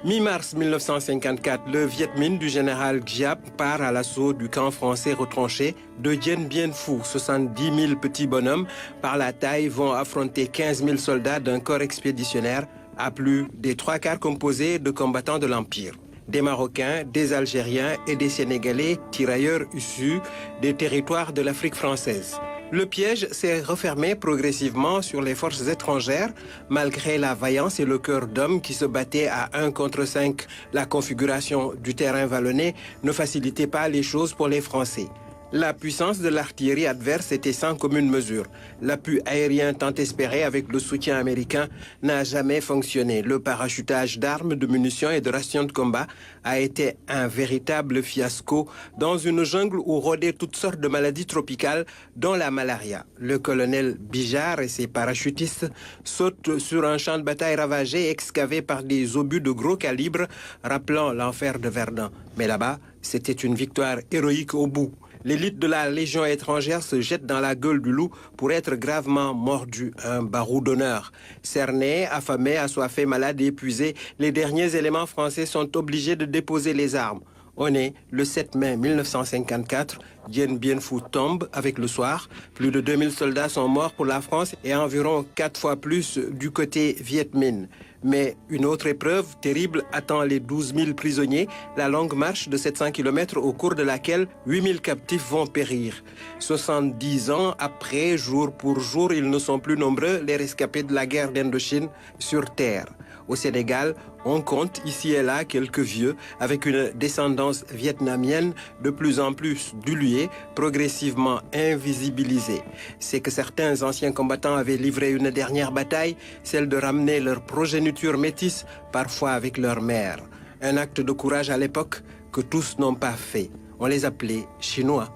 Mi-mars 1954, le Viet Minh du général Giap part à l'assaut du camp français retranché de Dien Bien Phu. 70 000 petits bonhommes par la taille vont affronter 15 000 soldats d'un corps expéditionnaire à plus des 3/4 composé de combattants de l'Empire. Des Marocains, des Algériens et des Sénégalais, tirailleurs issus des territoires de l'Afrique française. Le piège s'est refermé progressivement sur les forces étrangères, malgré la vaillance et le cœur d'homme qui se battaient à 1 contre 5. La configuration du terrain vallonné ne facilitait pas les choses pour les Français. La puissance de l'artillerie adverse était sans commune mesure. L'appui aérien tant espéré avec le soutien américain n'a jamais fonctionné. Le parachutage d'armes, de munitions et de rations de combat a été un véritable fiasco dans une jungle où rôdaient toutes sortes de maladies tropicales, dont la malaria. Le colonel Bijard et ses parachutistes sautent sur un champ de bataille ravagé, excavé par des obus de gros calibre, rappelant l'enfer de Verdun. Mais là-bas, c'était une victoire héroïque au bout. L'élite de la Légion étrangère se jette dans la gueule du loup pour être gravement mordu, un barreau d'honneur. Cernés, affamés, assoiffés, malades et épuisés, les derniers éléments français sont obligés de déposer les armes. On est le 7 mai 1954, Dien Bien Phu tombe avec le soir. Plus de 2000 soldats sont morts pour la France et environ 4 fois plus du côté Viet Minh. Mais une autre épreuve terrible attend les 12 000 prisonniers, la longue marche de 700 km au cours de laquelle 8 000 captifs vont périr. 70 ans après, jour pour jour, ils ne sont plus nombreux, les rescapés de la guerre d'Indochine sur terre. Au Sénégal, on compte ici et là quelques vieux avec une descendance vietnamienne de plus en plus diluée, progressivement invisibilisée. C'est que certains anciens combattants avaient livré une dernière bataille, celle de ramener leur progéniture métisse, parfois avec leur mère. Un acte de courage à l'époque que tous n'ont pas fait. On les appelait Chinois.